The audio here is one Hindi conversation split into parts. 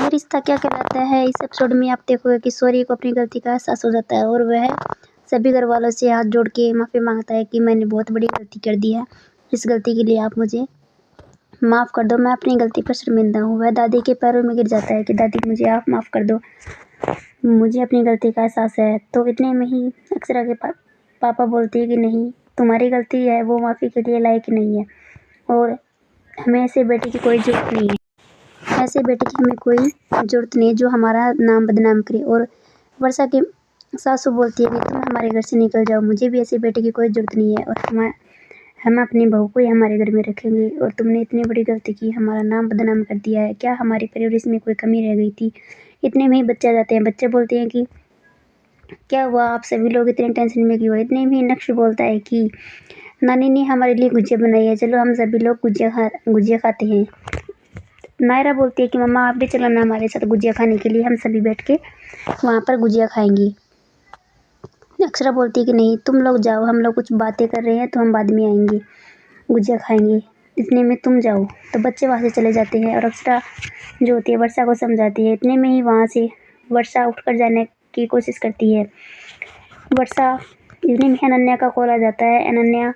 ये रिश्ता क्या कहलाता है। इस एपिसोड में आप देखोगे कि सूर्य को अपनी गलती का एहसास हो जाता है और वह सभी घर वालों से हाथ जोड़ के माफ़ी मांगता है कि मैंने बहुत बड़ी गलती कर दी है, इस गलती के लिए आप मुझे माफ़ कर दो, मैं अपनी गलती पर शर्मिंदा हूँ। वह दादी के पैरों में गिर जाता है कि दादी मुझे आप माफ़ कर दो, मुझे अपनी गलती का एहसास है। तो इतने में ही अक्षरा के पापा बोलते हैं कि नहीं, तुम्हारी गलती है, वो माफ़ी के लिए लायक नहीं है और हमें ऐसे बेटे की कोई ज़रूरत नहीं है, ऐसे बेटे की हमें कोई ज़रूरत नहीं है जो हमारा नाम बदनाम करे। और वर्षा की सासू बोलती है कि तुम हमारे घर से निकल जाओ, मुझे भी ऐसे बेटे की कोई ज़रूरत नहीं है और हम अपनी बहू को ही हमारे घर में रखेंगे। और तुमने इतनी बड़ी गलती की, हमारा नाम बदनाम कर दिया है, क्या हमारी परवरिश में कोई कमी रह गई थी। इतने में ही बच्चे आ जाते हैं। बच्चे बोलते हैं कि क्या हुआ, आप सभी लोग इतने टेंशन में क्यों। इतने में ही नक्श बोलता है कि नानी ने हमारे लिए गुजिया बनाई है, चलो हम सभी लोग गुजिया खाते हैं। नायरा बोलती है कि मम्मा आप भी चलो ना हमारे साथ गुजिया खाने के लिए, हम सभी बैठ के वहाँ पर गुजिया खाएंगी। अक्षरा बोलती है कि नहीं, तुम लोग जाओ, हम लोग कुछ बातें कर रहे हैं तो हम बाद में आएंगे, गुजिया खाएंगे, इतने में तुम जाओ। तो बच्चे वहाँ से चले जाते हैं और अक्षरा जो होती है वर्षा को समझाती है। इतने में ही वहाँ से वर्षा उठकर जाने की कोशिश करती है। वर्षा इतने में अनन्या का कॉल आ जाता है। अनन्या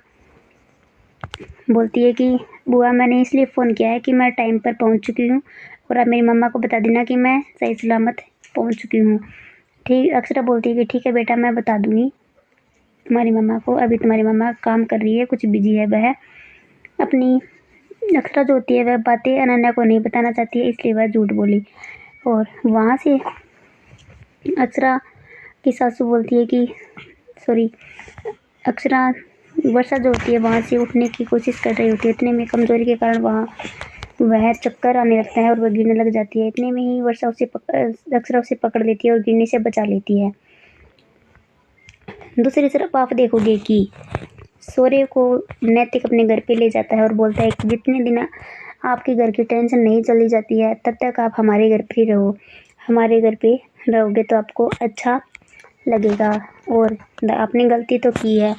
बोलती है कि बुआ मैंने इसलिए फ़ोन किया है कि मैं टाइम पर पहुंच चुकी हूं और अब मेरी मम्मा को बता देना कि मैं सही सलामत पहुंच चुकी हूं। ठीक, अक्षरा बोलती है कि ठीक है बेटा, मैं बता दूंगी तुम्हारी मम्मा को, अभी तुम्हारी मम्मा काम कर रही है, कुछ बिजी है वह अपनी। अक्षरा जो होती है वह बातें अनन्या को नहीं बताना चाहती है, इसलिए वह झूठ बोली। और वहाँ से अक्षरा की सासू बोलती है कि सॉरी, अक्षरा वर्षा जो होती है वहाँ से उठने की कोशिश कर रही होती है। इतने में कमज़ोरी के कारण वह चक्कर आने लगता है और वह गिरने लग जाती है। इतने में ही वर्षा अक्षरा उसे पकड़ लेती है और गिरने से बचा लेती है। दूसरी तरफ आप देखोगे कि सूर्य को नैतिक अपने घर पे ले जाता है और बोलता है कि जितने दिन आपके घर की टेंशन नहीं चली जाती है तब तक आप हमारे घर पे ही रहो, हमारे घर पे रहोगे तो आपको अच्छा लगेगा। और आपने गलती तो की है,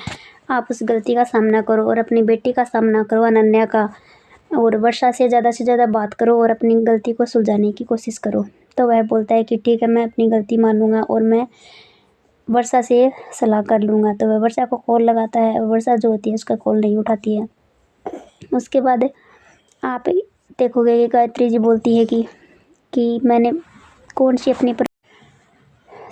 आप उस गलती का सामना करो और अपनी बेटी का सामना करो, अनन्या का, और वर्षा से ज़्यादा बात करो और अपनी गलती को सुलझाने की कोशिश करो। तो वह बोलता है कि ठीक है, मैं अपनी गलती मानूंगा और मैं वर्षा से सलाह कर लूँगा। तो वह वर्षा को कॉल लगाता है और वर्षा जो होती है उसका कॉल नहीं उठाती है। उसके बाद आप देखोगे कि गायत्री जी बोलती है कि मैंने कौन सी अपनी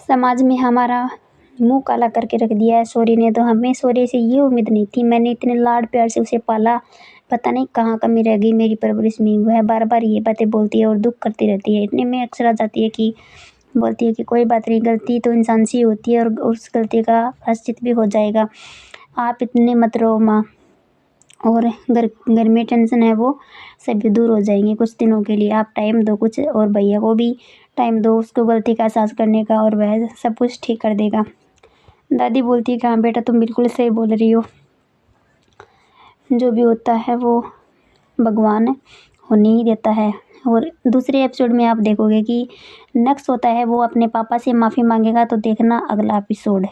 समाज में हमारा मुंह काला करके रख दिया है सूर्य ने, तो हमें सूर्य से ये उम्मीद नहीं थी, मैंने इतने लाड प्यार से उसे पाला, पता नहीं कहाँ कमी रह गई मेरी परवरिश में। वह बार बार ये बातें बोलती है और दुख करती रहती है। इतने में अक्षरा जाती है कि बोलती है कि कोई बात नहीं, गलती तो इंसान से ही होती है और उस गलती का प्रायश्चित भी हो जाएगा, आप इतने मत रो माँ, और घर में टेंशन है वो सभी दूर हो जाएंगे कुछ दिनों के लिए, आप टाइम दो कुछ, और भैया को भी टाइम दो उसको गलती का एहसास करने का और वह सब कुछ ठीक कर देगा। दादी बोलती है कि हाँ बेटा, तुम बिल्कुल सही बोल रही हो, जो भी होता है वो भगवान होने ही देता है। और दूसरे एपिसोड में आप देखोगे कि नक्श होता है वो अपने पापा से माफ़ी मांगेगा, तो देखना अगला एपिसोड।